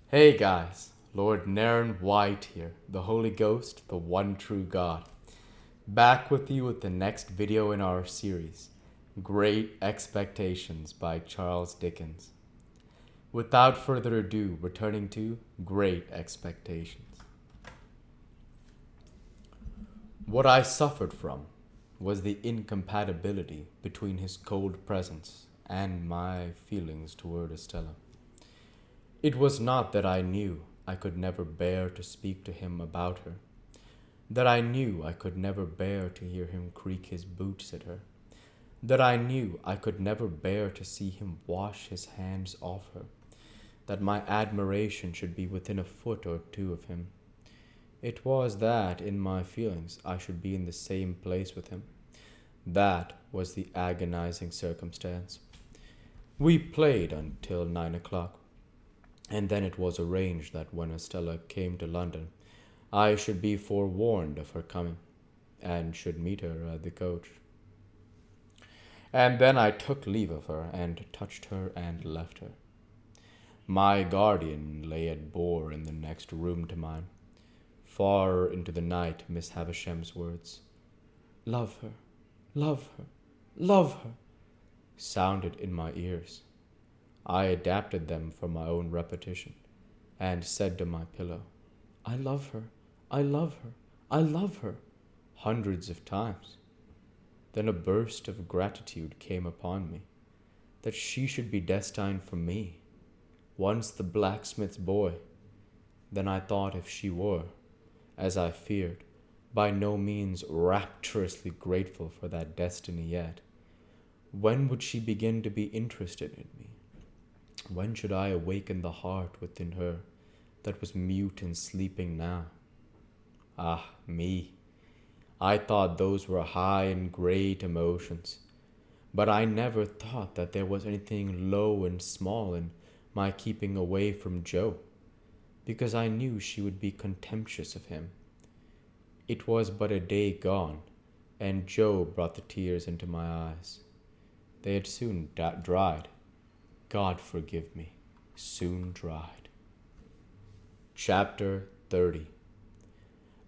Hey guys, Lord Naren White here, the Holy Ghost, the one true God. Back with you with the next video in our series, Great Expectations by Charles Dickens. Without further ado, returning to Great Expectations. What I suffered from was the incompatibility between his cold presence and my feelings toward Estella. It was not that I knew I could never bear to speak to him about her, that I knew I could never bear to hear him creak his boots at her, that I knew I could never bear to see him wash his hands off her, that my admiration should be within a foot or two of him. It was that, in my feelings, I should be in the same place with him. That was the agonizing circumstance. We played until 9 o'clock. And then it was arranged that when Estella came to London, I should be forewarned of her coming, and should meet her at the coach. And then I took leave of her, and touched her, and left her. My guardian lay at Boar in the next room to mine. Far into the night, Miss Havisham's words, "Love her, love her, love her," sounded in my ears. I adapted them for my own repetition, and said to my pillow, "I love her, I love her, I love her," hundreds of times. Then a burst of gratitude came upon me, that she should be destined for me, once the blacksmith's boy. Then I thought if she were, as I feared, by no means rapturously grateful for that destiny yet, when would she begin to be interested in me? When should I awaken the heart within her that was mute and sleeping now? Ah, me! I thought those were high and great emotions, but I never thought that there was anything low and small in my keeping away from Joe, because I knew she would be contemptuous of him. It was but a day gone, and Joe brought the tears into my eyes. They had soon dried. God forgive me, soon dried. Chapter 30.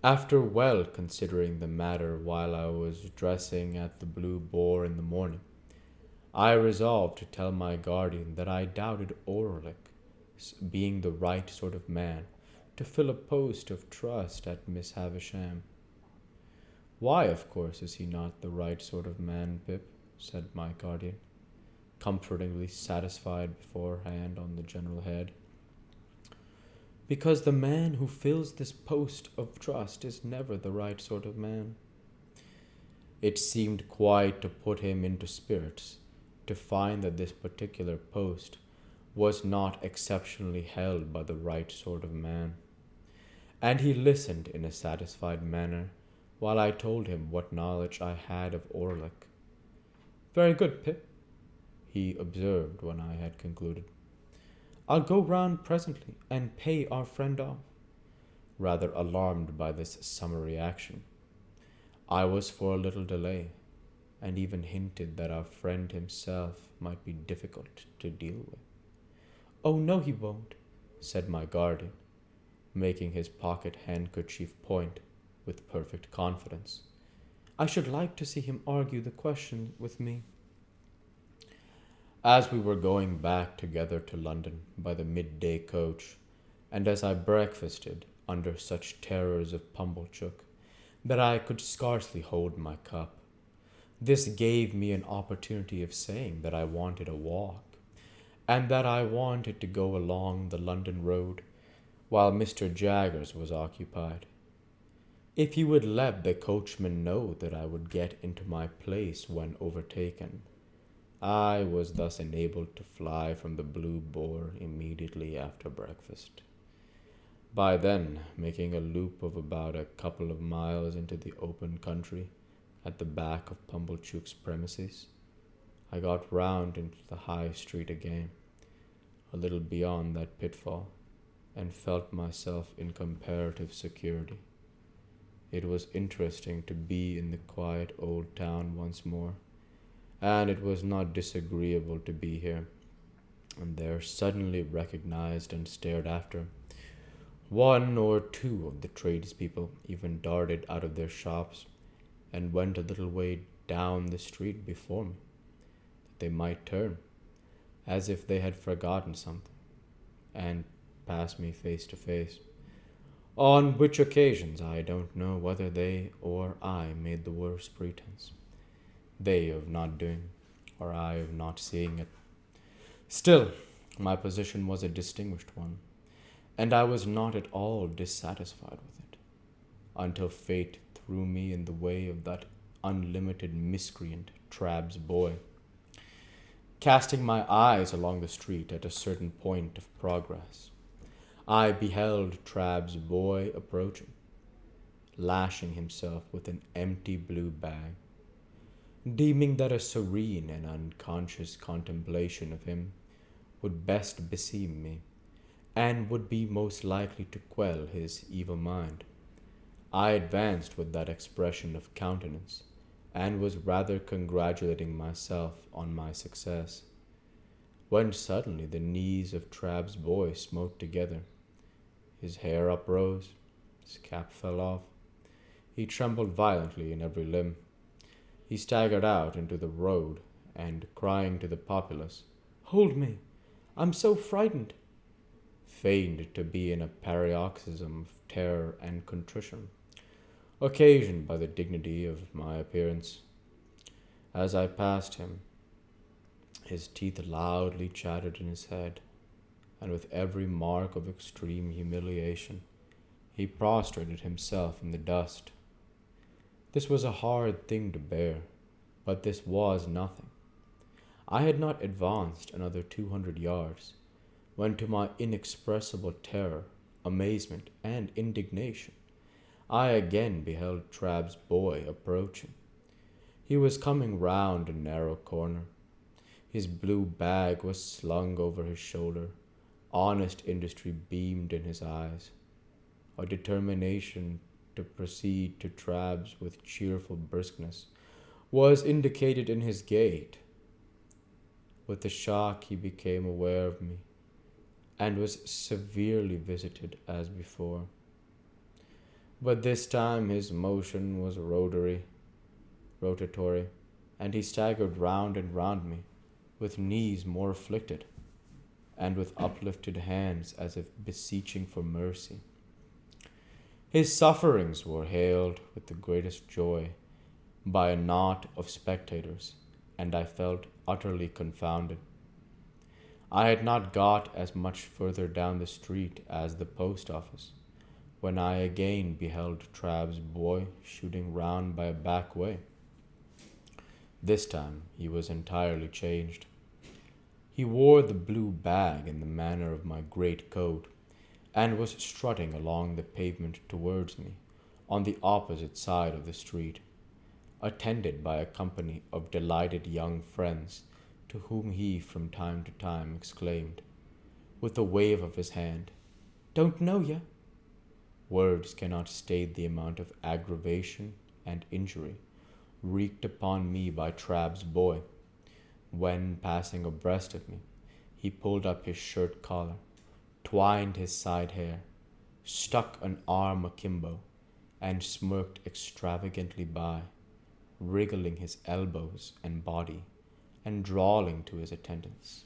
After well considering the matter while I was dressing at the Blue Boar in the morning, I resolved to tell my guardian that I doubted Orlick being the right sort of man to fill a post of trust at Miss Havisham. "Why, of course, is he not the right sort of man, Pip?" said my guardian, comfortingly satisfied beforehand on the general head. "Because the man who fills this post of trust is never the right sort of man." It seemed quite to put him into spirits to find that this particular post was not exceptionally held by the right sort of man, and he listened in a satisfied manner while I told him what knowledge I had of Orlick. "Very good, Pip," he observed when I had concluded. "I'll go round presently and pay our friend off." Rather alarmed by this summary action, I was for a little delay, and even hinted that our friend himself might be difficult to deal with. "Oh, no, he won't," said my guardian, making his pocket handkerchief point with perfect confidence. "I should like to see him argue the question with me." As we were going back together to London by the midday coach, and as I breakfasted under such terrors of Pumblechook that I could scarcely hold my cup, this gave me an opportunity of saying that I wanted a walk, and that I wanted to go along the London road while Mr. Jaggers was occupied. If he would let the coachman know that I would get into my place when overtaken, I was thus enabled to fly from the Blue Boar immediately after breakfast. By then, making a loop of about a couple of miles into the open country at the back of Pumblechook's premises, I got round into the High Street again, a little beyond that pitfall, and felt myself in comparative security. It was interesting to be in the quiet old town once more, and it was not disagreeable to be here. and there suddenly recognized and stared after. One or two of the tradespeople even darted out of their shops and went a little way down the street before me, that they might turn, as if they had forgotten something, and pass me face to face. On which occasions I don't know whether they or I made the worse pretense, they of not doing, or I of not seeing it. Still, my position was a distinguished one, and I was not at all dissatisfied with it, until fate threw me in the way of that unlimited miscreant, Trabb's boy. Casting my eyes along the street at a certain point of progress, I beheld Trabb's boy approaching, lashing himself with an empty blue bag, deeming that a serene and unconscious contemplation of him would best beseem me, and would be most likely to quell his evil mind. I advanced with that expression of countenance, and was rather congratulating myself on my success, when suddenly the knees of Trabb's boy smote together. His hair uprose, his cap fell off. He trembled violently in every limb. He staggered out into the road, and crying to the populace, "Hold me! I'm so frightened!" feigned to be in a paroxysm of terror and contrition, occasioned by the dignity of my appearance. As I passed him, his teeth loudly chattered in his head, and with every mark of extreme humiliation, he prostrated himself in the dust. This was a hard thing to bear, but this was nothing. I had not advanced another 200 yards, when to my inexpressible terror, amazement, and indignation, I again beheld Trabb's boy approaching. He was coming round a narrow corner. His blue bag was slung over his shoulder. Honest industry beamed in his eyes. A determination to proceed to Trabb's with cheerful briskness was indicated in his gait. With the shock he became aware of me, and was severely visited as before. But this time his motion was rotatory, and he staggered round and round me, with knees more afflicted, and with uplifted hands as if beseeching for mercy. His sufferings were hailed with the greatest joy by a knot of spectators, and I felt utterly confounded. I had not got as much further down the street as the post office, when I again beheld Trabb's boy shooting round by a back way. This time he was entirely changed. He wore the blue bag in the manner of my great coat, and was strutting along the pavement towards me, on the opposite side of the street, attended by a company of delighted young friends, to whom he from time to time exclaimed, with a wave of his hand, "Don't know ya!" Words cannot state the amount of aggravation and injury wreaked upon me by Trabb's boy. When passing abreast of me, he pulled up his shirt collar, twined his side hair, stuck an arm akimbo, and smirked extravagantly by, wriggling his elbows and body, and drawling to his attendants,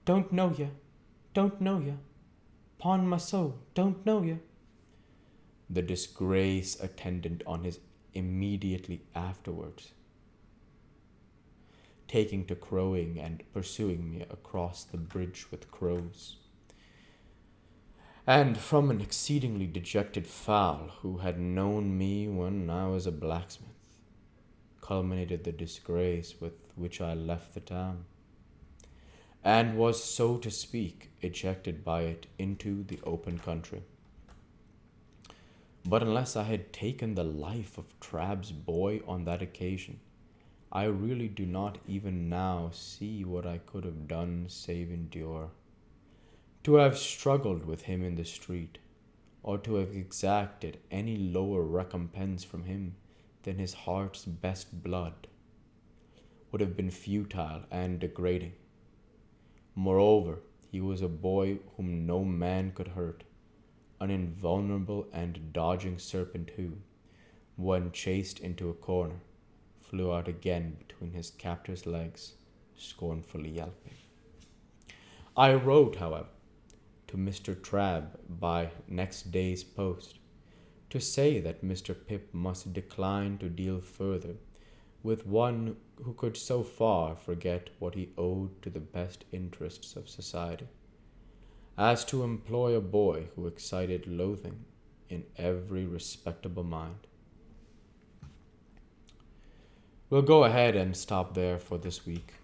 "Don't know ya, don't know ya, 'pon my soul, don't know ya." The disgrace attendant on his immediately afterwards, taking to crowing and pursuing me across the bridge with crows. And from an exceedingly dejected fowl who had known me when I was a blacksmith, culminated the disgrace with which I left the town, and was, so to speak, ejected by it into the open country. But unless I had taken the life of Trabb's boy on that occasion, I really do not even now see what I could have done save endure. To have struggled with him in the street, or to have exacted any lower recompense from him than his heart's best blood, would have been futile and degrading. Moreover, he was a boy whom no man could hurt, an invulnerable and dodging serpent who, when chased into a corner, flew out again between his captor's legs, scornfully yelping. I wrote, however, to Mr. Trabb by next day's post to say that Mr. Pip must decline to deal further with one who could so far forget what he owed to the best interests of society, as to employ a boy who excited loathing in every respectable mind. We'll go ahead and stop there for this week.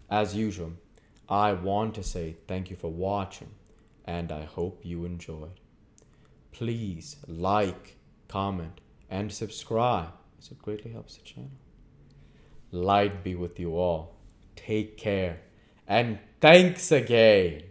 As usual, I want to say thank you for watching, and I hope you enjoyed. Please like, comment, and subscribe, as it greatly helps the channel. Light be with you all. Take care, and thanks again.